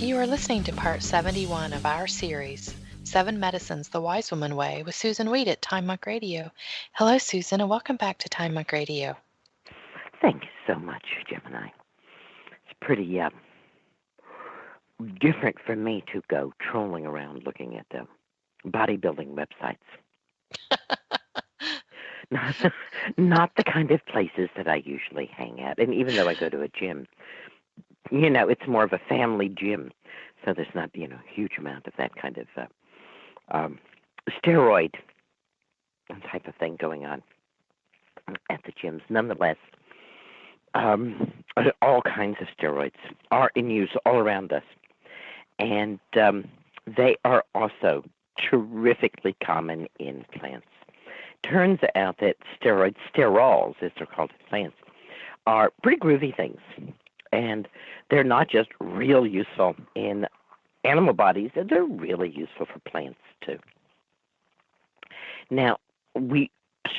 You are listening to part 71 of our series, 7 Medicines the Wise Woman Way, with Susan Weed at Time Monk Radio. Hello, Susan, and welcome back to Time Monk Radio. Thank you so much, Gemini. It's pretty different for me to go trolling around looking at bodybuilding websites. Not the kind of places that I usually hang at. And even though I go to a gym, it's more of a family gym. So there's not, a huge amount of that kind of steroid type of thing going on at the gyms. Nonetheless, all kinds of steroids are in use all around us. And they are also terrifically common in plants. Turns out that sterols, as they're called in plants, are pretty groovy things. And they're not just real useful in animal bodies, they're really useful for plants too. Now, we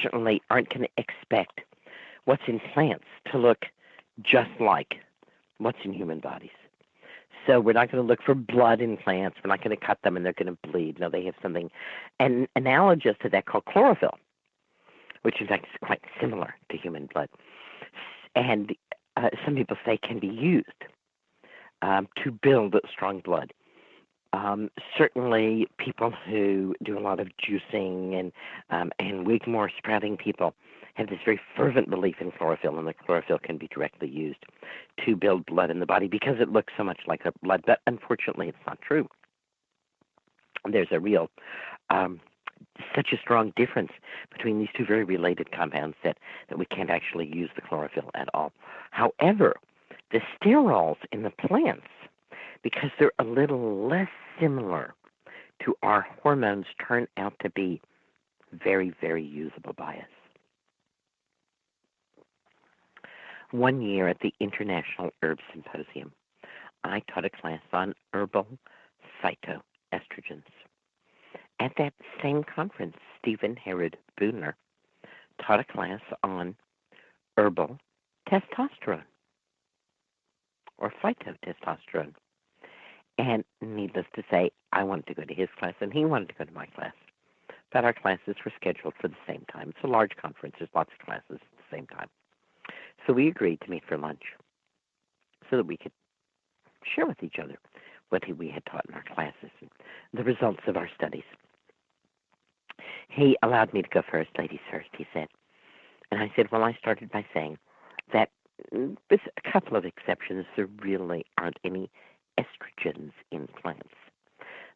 certainly aren't going to expect what's in plants to look just like what's in human bodies. So we're not going to look for blood in plants. We're not going to cut them and they're going to bleed. No, they have something analogous to that called chlorophyll, which in fact is quite similar to human blood. And some people say can be used to build strong blood. Certainly people who do a lot of juicing and Wigmore sprouting people have this very fervent belief in chlorophyll, and the chlorophyll can be directly used to build blood in the body because it looks so much like blood, but unfortunately it's not true. There's a real, such a strong difference between these two very related compounds that we can't actually use the chlorophyll at all. However, the sterols in the plants, because they're a little less similar to our hormones, turn out to be very, very usable by us. One year at the International Herb Symposium, I taught a class on herbal phytoestrogens. At that same conference, Stephen Herod Booner taught a class on herbal testosterone, or phytotestosterone. And needless to say, I wanted to go to his class and he wanted to go to my class. But our classes were scheduled for the same time. It's a large conference. There's lots of classes at the same time. So we agreed to meet for lunch so that we could share with each other what we had taught in our classes and the results of our studies. He allowed me to go first, ladies first, he said. And I said, well, I started by saying that with a couple of exceptions, there really aren't any estrogens in plants.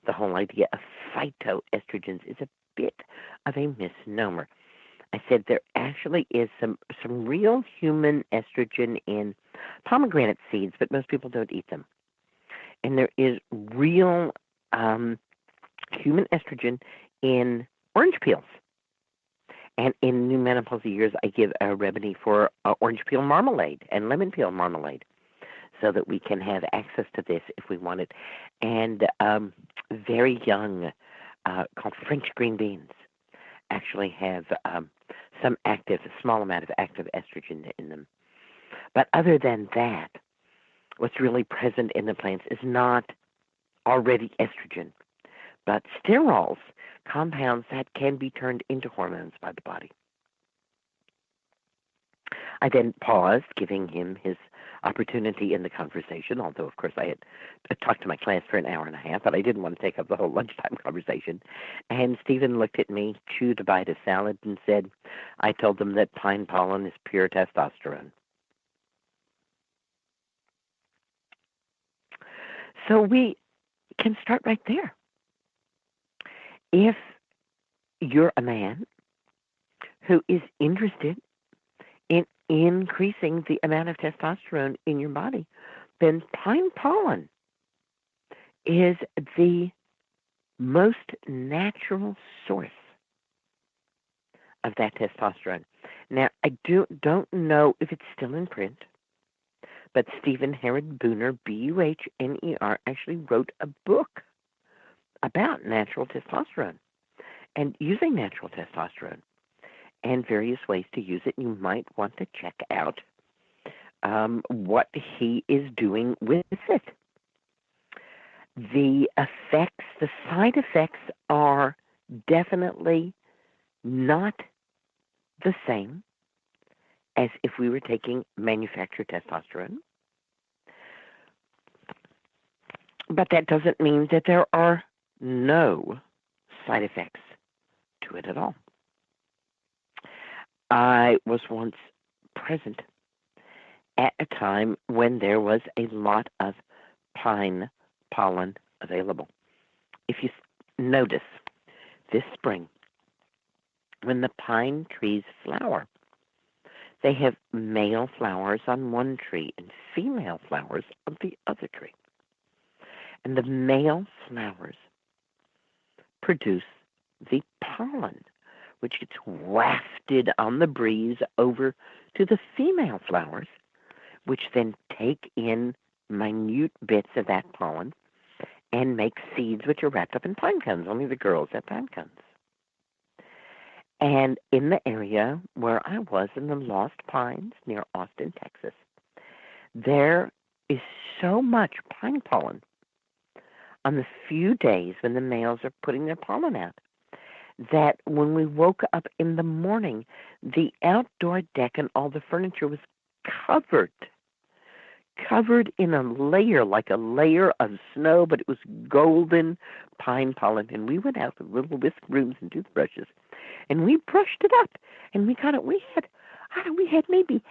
The whole idea of phytoestrogens is a bit of a misnomer. I said there actually is some real human estrogen in pomegranate seeds, but most people don't eat them. And there is real human estrogen in orange peels. And in new menopausal years, I give a remedy for orange peel marmalade and lemon peel marmalade so that we can have access to this if we want it. And very young, called French green beans, actually have a small amount of active estrogen in them. But other than that, what's really present in the plants is not already estrogen, but sterols, compounds that can be turned into hormones by the body. I then paused, giving him his opportunity in the conversation, although, of course, I had talked to my class for an hour and a half, but I didn't want to take up the whole lunchtime conversation. And Stephen looked at me, chewed a bite of salad, and said, I told them that pine pollen is pure testosterone. So we can start right there. If you're a man who is interested in increasing the amount of testosterone in your body, then pine pollen is the most natural source of that testosterone. Now, I don't know if it's still in print, but Stephen Herod Booner, Buhner, actually wrote a book about natural testosterone and using natural testosterone and various ways to use it. You might want to check out what he is doing with it. The effects, the side effects are definitely not the same as if we were taking manufactured testosterone. But that doesn't mean that there are no side effects to it at all. I was once present at a time when there was a lot of pine pollen available. If you notice, this spring, when the pine trees flower, they have male flowers on one tree and female flowers on the other tree. And the male flowers produce the pollen, which gets wafted on the breeze over to the female flowers, which then take in minute bits of that pollen and make seeds which are wrapped up in pine cones. Only the girls have pine cones. And in the area where I was, in the Lost Pines near Austin, Texas, there is so much pine pollen on the few days when the males are putting their pollen out that when we woke up in the morning, the outdoor deck and all the furniture was covered in a layer, like a layer of snow, but it was golden pine pollen. And we went out with little whisk brooms and toothbrushes, and we brushed it up, and we got it. We had maybe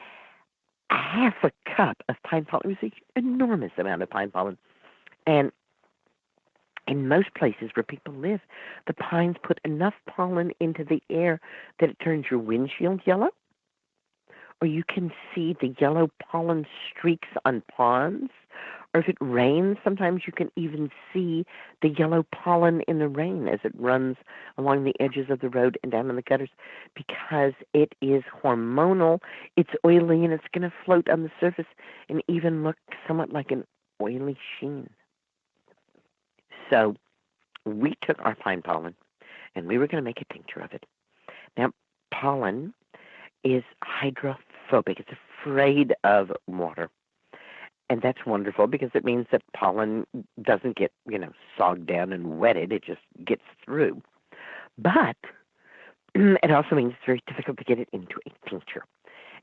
a half a cup of pine pollen. It was an enormous amount of pine pollen. And in most places where people live, the pines put enough pollen into the air that it turns your windshield yellow, or you can see the yellow pollen streaks on ponds, or if it rains, sometimes you can even see the yellow pollen in the rain as it runs along the edges of the road and down in the gutters, because it is hormonal, it's oily, and it's going to float on the surface and even look somewhat like an oily sheen. So we took our pine pollen, and we were going to make a tincture of it. Now, pollen is hydrophobic. It's afraid of water. And that's wonderful because it means that pollen doesn't get, sogged down and wetted. It just gets through. But it also means it's very difficult to get it into a tincture.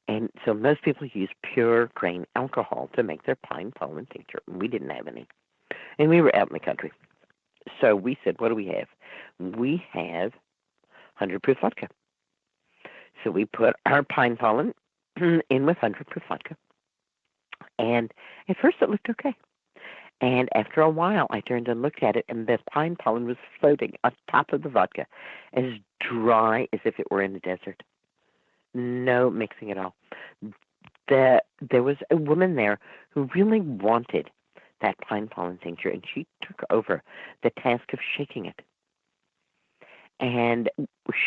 And so most people use pure grain alcohol to make their pine pollen tincture. We didn't have any. And we were out in the country. So we said, what do we have? We have 100 proof vodka. So we put our pine pollen in with 100 proof vodka. And at first it looked okay. And after a while, I turned and looked at it, and the pine pollen was floating on top of the vodka, as dry as if it were in the desert. No mixing at all. There was a woman there who really wanted that pine pollen tincture, and she took over the task of shaking it. And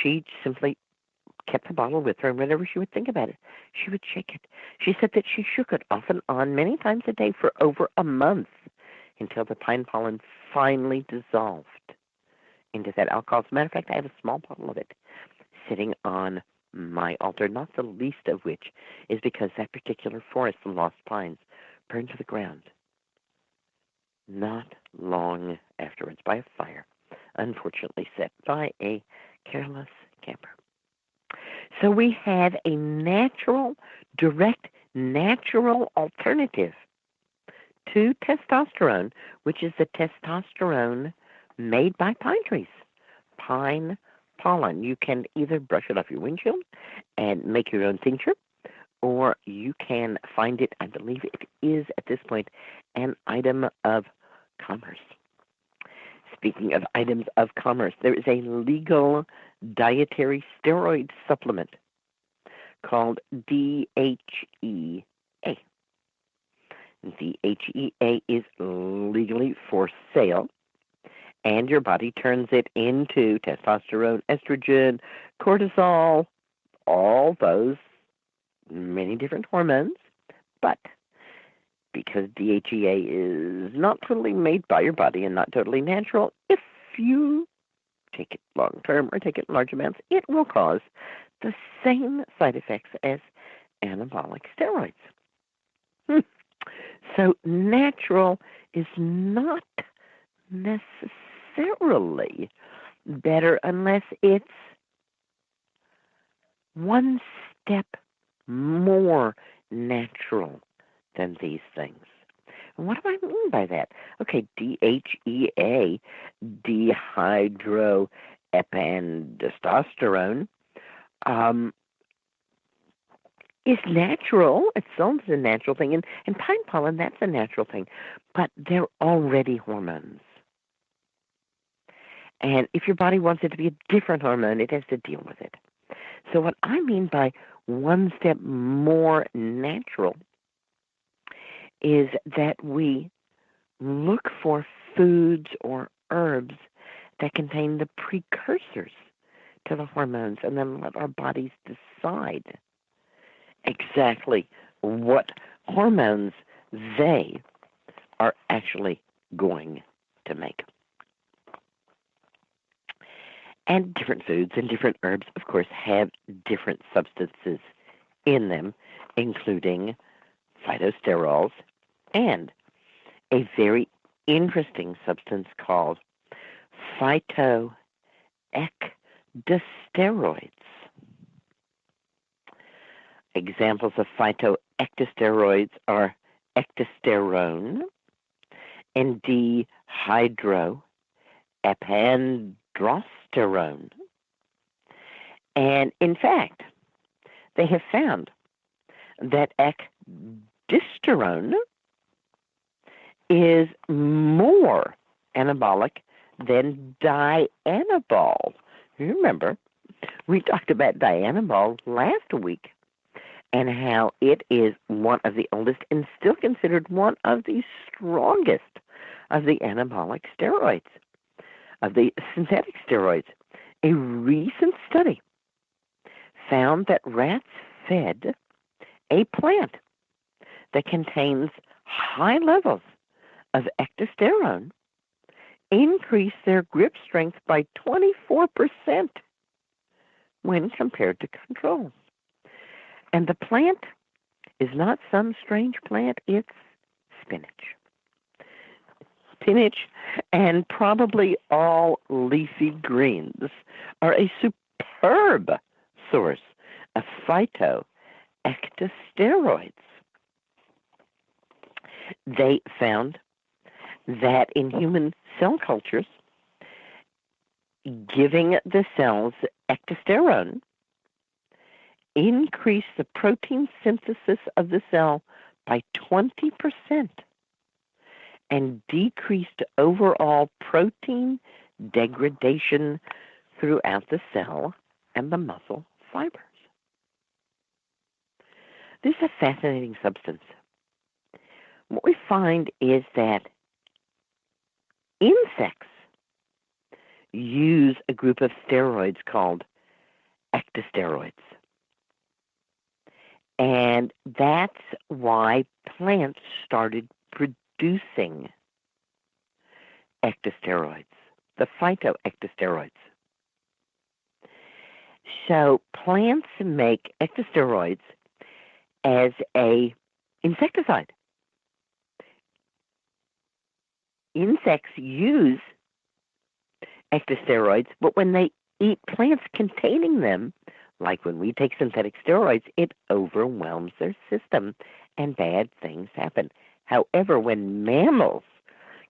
she simply kept the bottle with her, and whenever she would think about it, she would shake it. She said that she shook it off and on many times a day for over a month until the pine pollen finally dissolved into that alcohol. As a matter of fact, I have a small bottle of it sitting on my altar, not the least of which is because that particular forest, the Lost Pines, burned to the ground not long afterwards by a fire, unfortunately set by a careless camper. So we have a direct natural alternative to testosterone, which is the testosterone made by pine trees, pine pollen. You can either brush it off your windshield and make your own tincture, or you can find it, I believe it is at this point, an item of commerce. Speaking of items of commerce, there is a legal dietary steroid supplement called DHEA. DHEA is legally for sale, and your body turns it into testosterone, estrogen, cortisol, all those many different hormones. But because DHEA is not totally made by your body and not totally natural, if you take it long term or take it in large amounts, it will cause the same side effects as anabolic steroids. So natural is not necessarily better unless it's one step more natural than these things. And what do I mean by that? Okay, DHEA, dihydroepiandrosterone, is natural. It sounds a natural thing. And pine pollen, that's a natural thing. But they're already hormones. And if your body wants it to be a different hormone, it has to deal with it. So what I mean by one step more natural is that we look for foods or herbs that contain the precursors to the hormones and then let our bodies decide exactly what hormones they are actually going to make. And different foods and different herbs, of course, have different substances in them, including phytosterols and a very interesting substance called phytoectosteroids. Examples of phytoectosteroids are ectosterone and dihydroepiandrosterone. And in fact, they have found that ecdysterone is more anabolic than dianabol. Remember, we talked about dianabol last week and how it is one of the oldest and still considered one of the strongest of the anabolic steroids, of the synthetic steroids. A recent study found that rats fed a plant that contains high levels of ectosterone increased their grip strength by 24% when compared to controls. And the plant is not some strange plant, it's spinach. Spinach and probably all leafy greens are a superb source of phytoectosteroids. They found that in human cell cultures, giving the cells ectosterone increased the protein synthesis of the cell by 20% and decreased overall protein degradation throughout the cell and the muscle fibers. This is a fascinating substance. What we find is that insects use a group of steroids called ectosteroids. And that's why plants started producing ectosteroids, the phytoectosteroids. So plants make ectosteroids as an insecticide. Insects use ectosteroids, but when they eat plants containing them, like when we take synthetic steroids, it overwhelms their system and bad things happen. However, when mammals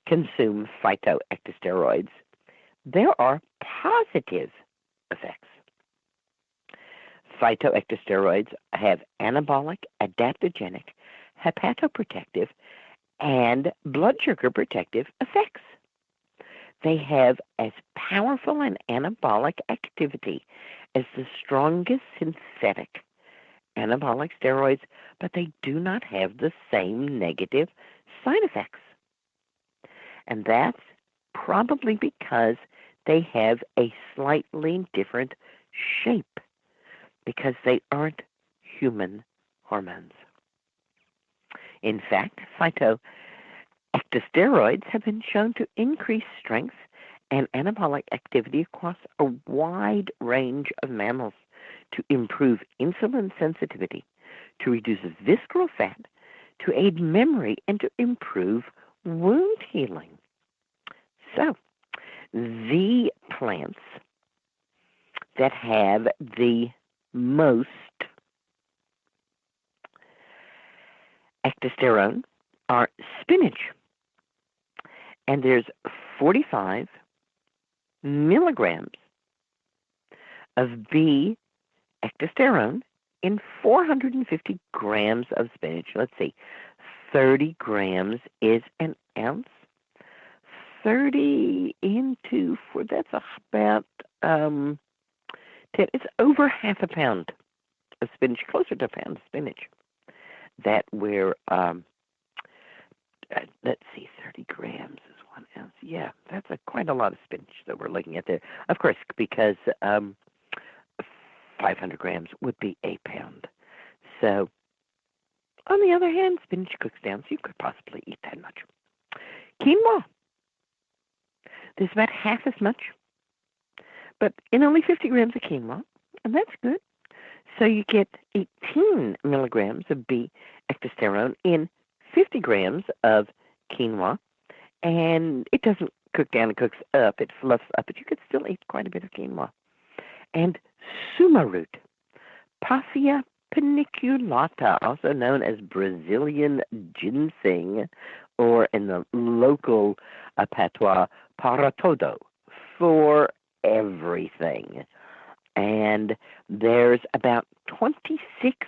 consume phytoectosteroids, there are positive effects. Phytoectosteroids have anabolic, adaptogenic, hepatoprotective, and blood sugar protective effects. They have as powerful an anabolic activity as the strongest synthetic anabolic steroids, but they do not have the same negative side effects. And that's probably because they have a slightly different shape, because they aren't human hormones. In fact, phytoectosteroids have been shown to increase strength and anabolic activity across a wide range of mammals, to improve insulin sensitivity, to reduce visceral fat, to aid memory, and to improve wound healing. So, the plants that have the most ectosterone are spinach, and there's 45 milligrams of bee ectosterone in 450 grams of spinach. Let's see, 30 grams is an ounce. 30 into 4, that's about 10. It's over half a pound of spinach, closer to a pound of spinach. That we're, let's see, 30 grams is 1 ounce. Yeah, that's quite a lot of spinach that we're looking at there. Of course, because 500 grams would be a pound. So, on the other hand, spinach cooks down, so you could possibly eat that much. Quinoa, there's about half as much, but in only 50 grams of quinoa, and that's good. So you get 18 milligrams of bee ectosterone in 50 grams of quinoa, and it doesn't cook down, it cooks up, it fluffs up, but you could still eat quite a bit of quinoa. And suma root, Passia paniculata, also known as Brazilian ginseng, or in the local patois, para todo, for everything. And there's about 26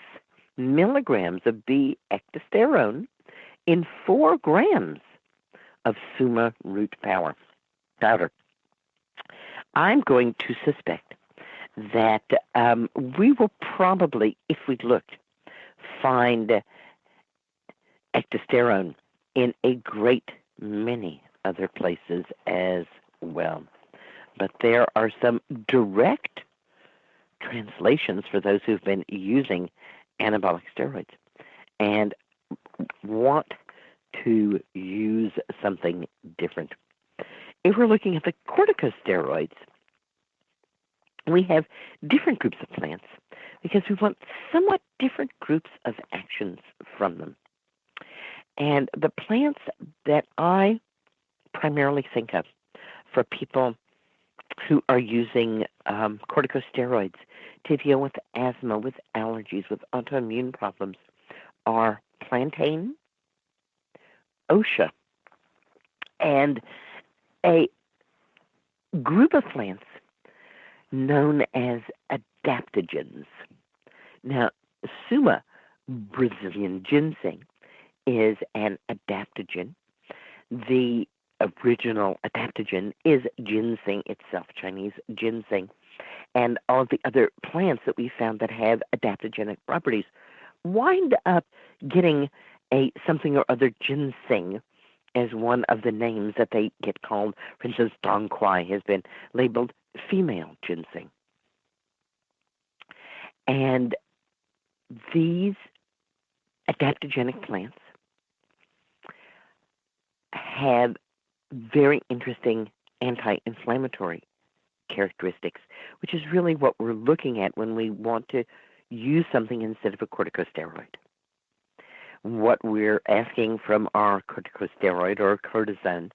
milligrams of bee ectosterone in 4 grams of suma root powder. I'm going to suspect that we will probably, if we looked, find ectosterone in a great many other places as well. But there are some direct translations for those who've been using anabolic steroids and want to use something different. If we're looking at the corticosteroids, we have different groups of plants because we want somewhat different groups of actions from them. And the plants that I primarily think of for people who are using corticosteroids to deal with asthma, with allergies, with autoimmune problems are plantain, osha, and a group of plants known as adaptogens. Now, suma, Brazilian ginseng, is an adaptogen. The original adaptogen is ginseng itself, Chinese ginseng. And all of the other plants that we found that have adaptogenic properties wind up getting a something or other ginseng as one of the names that they get called. For instance, dong quai has been labeled female ginseng. And these adaptogenic plants have very interesting anti-inflammatory characteristics, which is really what we're looking at when we want to use something instead of a corticosteroid. What we're asking from our corticosteroid or cortisone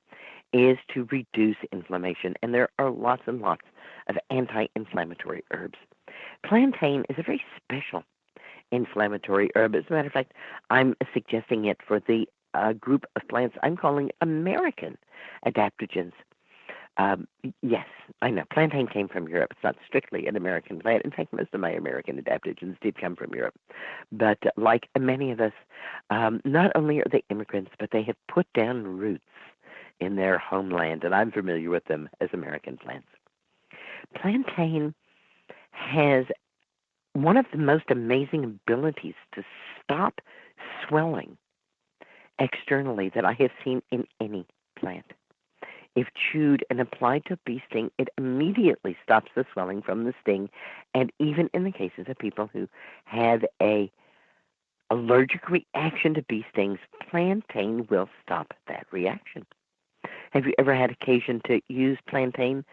is to reduce inflammation, and there are lots and lots of anti-inflammatory herbs. Plantain is a very special inflammatory herb. As a matter of fact, I'm suggesting it for the group of plants I'm calling American adaptogens. Yes, I know. Plantain came from Europe. It's not strictly an American plant. In fact, most of my American adaptogens did come from Europe. But like many of us, not only are they immigrants, but they have put down roots in their homeland, and I'm familiar with them as American plants. Plantain has one of the most amazing abilities to stop swelling externally that I have seen in any plant. If chewed and applied to a bee sting, it immediately stops the swelling from the sting, and even in the cases of people who have a allergic reaction to bee stings, plantain will stop that reaction. Have you ever had occasion to use plantain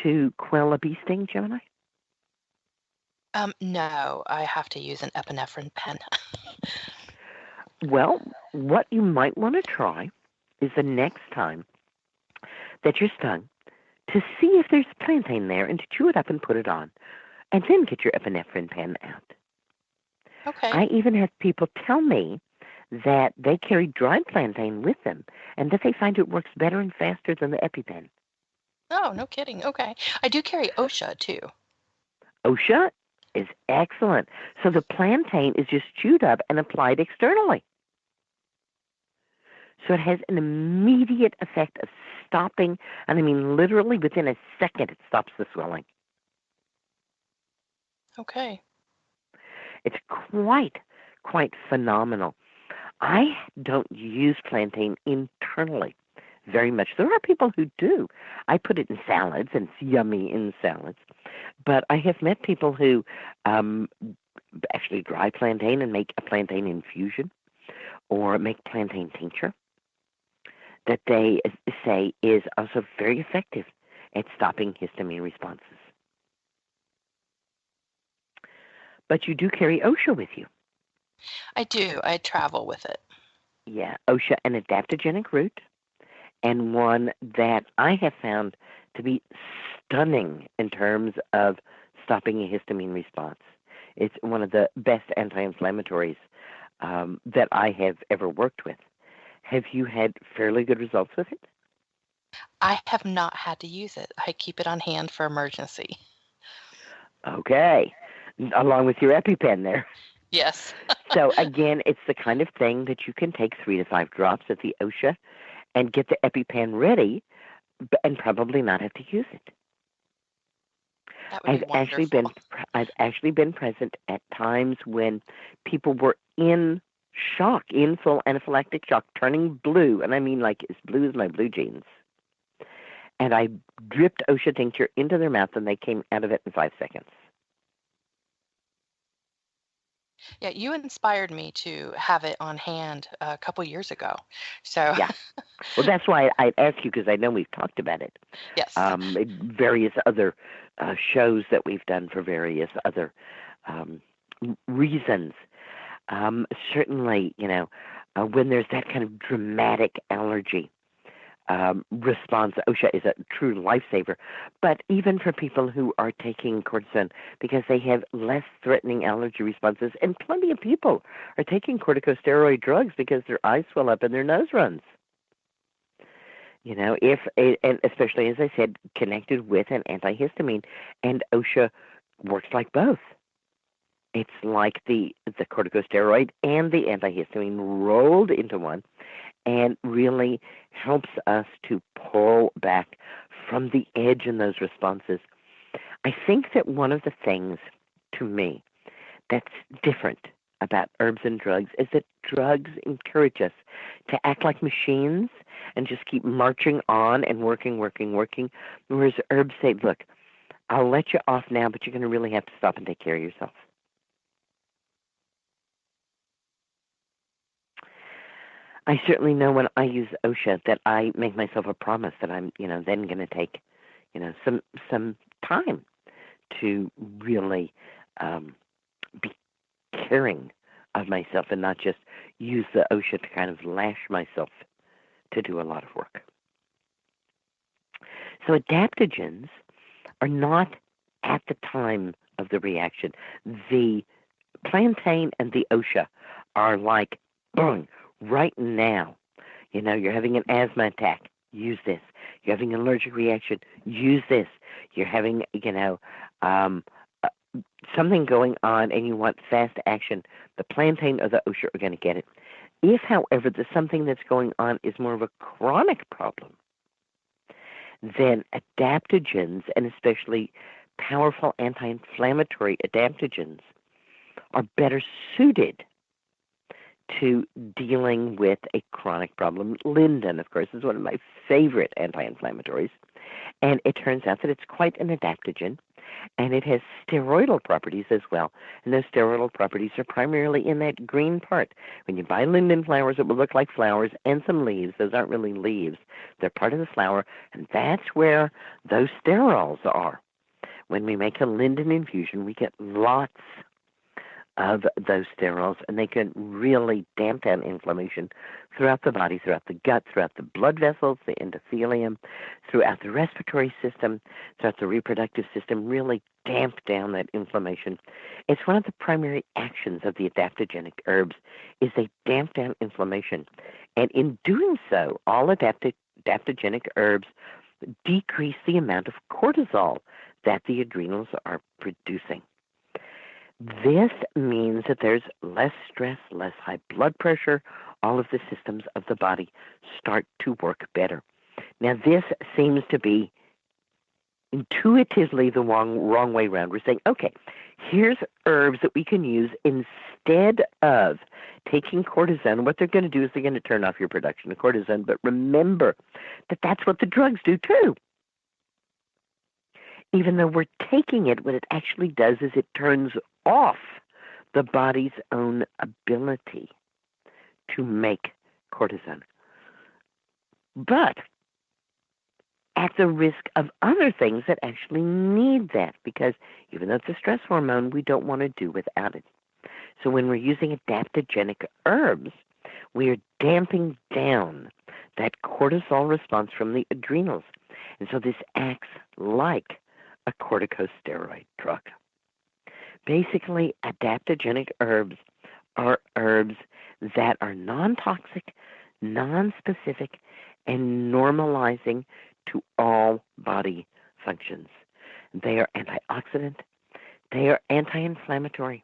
to quell a bee sting, Gemini? No, I have to use an epinephrine pen. Well, what you might want to try is the next time that you're stung to see if there's plantain there and to chew it up and put it on, and then get your epinephrine pen out. Okay. I even have people tell me that they carry dried plantain with them and that they find it works better and faster than the EpiPen. Oh, no kidding. Okay. I do carry OSHA too. OSHA is excellent. So the plantain is just chewed up and applied externally. So it has an immediate effect of stopping, and I mean literally within a second it stops the swelling. Okay. It's quite phenomenal. I don't use plantain internally very much. There are people who do. I put it in salads, and it's yummy in salads. But I have met people who actually dry plantain and make a plantain infusion or make plantain tincture that they say is also very effective at stopping histamine responses. But you do carry OSHA with you. I do. I travel with it. Yeah, OSHA, an adaptogenic root, and one that I have found to be stunning in terms of stopping a histamine response. It's one of the best anti-inflammatories that I have ever worked with. Have you had fairly good results with it? I have not had to use it. I keep it on hand for emergency. Okay, along with your EpiPen there. Yes. So again, it's the kind of thing that you can take 3 to 5 drops of the OSHA and get the EpiPen ready, and probably not have to use it. That would be wonderful. I've actually been present at times when people were in shock, in full anaphylactic shock, turning blue, and I mean like as blue as my blue jeans. And I dripped OSHA tincture into their mouth, and they came out of it in 5 seconds. Yeah, you inspired me to have it on hand a couple years ago. So, Yeah. Well, that's why I asked you, because I know we've talked about it. yes. Various other shows that we've done for various other reasons. Certainly, when there's that kind of dramatic allergy response, OSHA is a true lifesaver. But even for people who are taking cortisone because they have less threatening allergy responses, and plenty of people are taking corticosteroid drugs because their eyes swell up and their nose runs. And especially, as I said, connected with an antihistamine, and OSHA works like both. It's like the corticosteroid and the antihistamine rolled into one, and really helps us to pull back from the edge in those responses. I think that one of the things, to me, that's different about herbs and drugs is that drugs encourage us to act like machines and just keep marching on and working, whereas herbs say, look, I'll let you off now, but you're going to really have to stop and take care of yourself. I certainly know when I use OSHA that I make myself a promise that I'm, then going to take, some time to really be caring of myself and not just use the OSHA to kind of lash myself to do a lot of work. So adaptogens are not at the time of the reaction. The plantain and the OSHA are like, boom, right now. You're having an asthma attack, use this. You're having an allergic reaction, use this. You're having, something going on and you want fast action, the plantain or the OSHA are going to get it. If, however, the something that's going on is more of a chronic problem, then adaptogens, and especially powerful anti-inflammatory adaptogens, are better suited to dealing with a chronic problem. Linden, of course, is one of my favorite anti-inflammatories, and it turns out that it's quite an adaptogen, and it has steroidal properties as well, and those steroidal properties are primarily in that green part. When you buy linden flowers, it will look like flowers and some leaves. Those aren't really leaves. They're part of the flower, and that's where those sterols are. When we make a linden infusion, we get lots of those sterols, and they can really damp down inflammation throughout the body, throughout the gut, throughout the blood vessels, the endothelium, throughout the respiratory system, throughout the reproductive system, really damp down that inflammation. It's one of the primary actions of the adaptogenic herbs is they damp down inflammation. And in doing so, all adaptogenic herbs decrease the amount of cortisol that the adrenals are producing. This means that there's less stress, less high blood pressure. All of the systems of the body start to work better. Now, this seems to be intuitively the wrong way around. We're saying, okay, here's herbs that we can use instead of taking cortisone. What they're going to do is they're going to turn off your production of cortisone. But remember that that's what the drugs do too. Even though we're taking it, what it actually does is it turns off the body's own ability to make cortisone. But at the risk of other things that actually need that, because even though it's a stress hormone, we don't want to do without it. So when we're using adaptogenic herbs, we are damping down that cortisol response from the adrenals. And so this acts like a corticosteroid drug. Basically, adaptogenic herbs are herbs that are non-toxic, non-specific, and normalizing to all body functions. They are antioxidant, they are anti-inflammatory,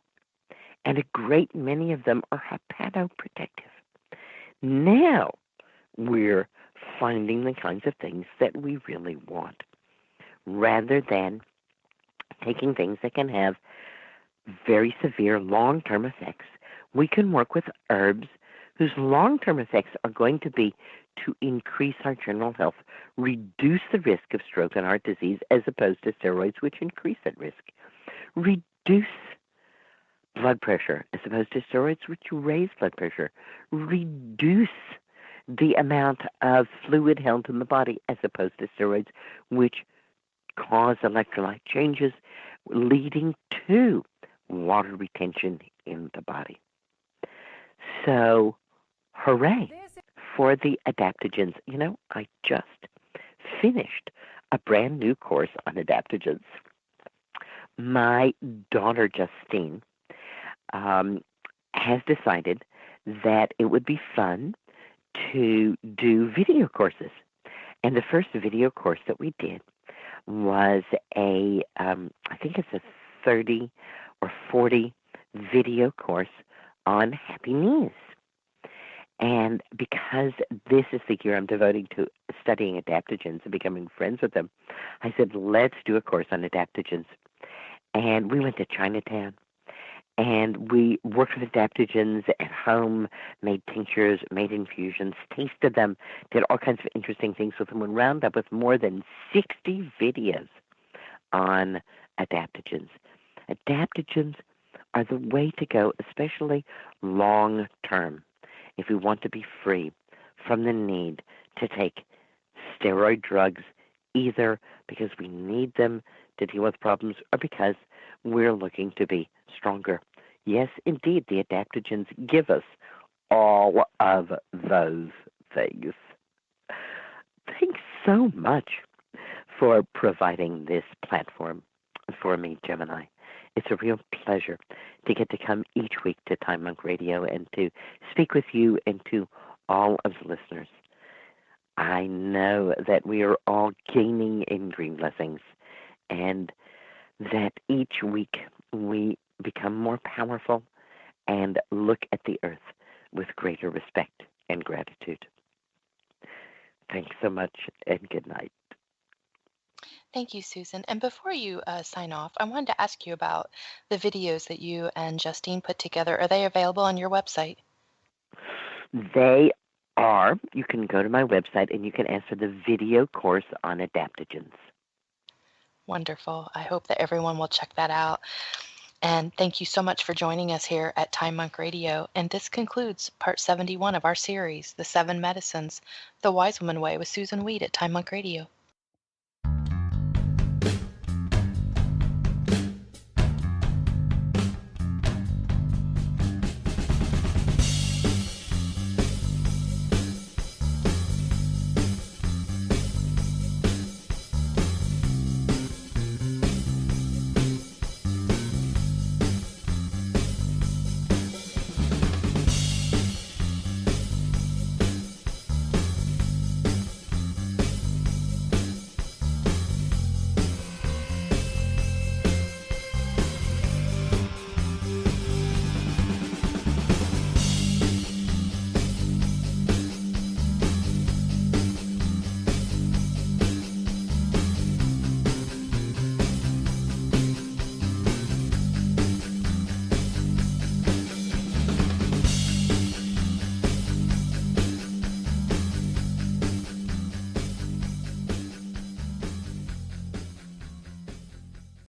and a great many of them are hepatoprotective. Now we're finding the kinds of things that we really want, rather than taking things that can have very severe long-term effects. We can work with herbs whose long-term effects are going to be to increase our general health, reduce the risk of stroke and heart disease, as opposed to steroids, which increase that risk. Reduce blood pressure, as opposed to steroids, which raise blood pressure. Reduce the amount of fluid held in the body, as opposed to steroids, which cause electrolyte changes, leading to water retention in the body. So, hooray for the adaptogens. You know, I just finished a brand new course on adaptogens. My daughter, Justine, has decided that it would be fun to do video courses. And the first video course that we did was I think it's a 30 or 40 video course on happy knees. And because this is the year I'm devoting to studying adaptogens and becoming friends with them, I said, let's do a course on adaptogens. And we went to Chinatown, and we worked with adaptogens at home, made tinctures, made infusions, tasted them, did all kinds of interesting things with them, and wound up with more than 60 videos on adaptogens. Adaptogens are the way to go, especially long term, if we want to be free from the need to take steroid drugs, either because we need them to deal with problems or because we're looking to be stronger. Yes, indeed, the adaptogens give us all of those things. Thanks so much for providing this platform for me, Gemini. It's a real pleasure to get to come each week to Time Monk Radio and to speak with you and to all of the listeners. I know that we are all gaining in green blessings, and that each week we become more powerful and look at the earth with greater respect and gratitude. Thanks so much, and good night. Thank you, Susan. And before you sign off, I wanted to ask you about the videos that you and Justine put together. Are they available on your website? They are. You can go to my website and you can ask for the video course on adaptogens. Wonderful. I hope that everyone will check that out. And thank you so much for joining us here at Time Monk Radio. And this concludes part 71 of our series, The 7 Medicines, The Wise Woman Way with Susan Weed at Time Monk Radio.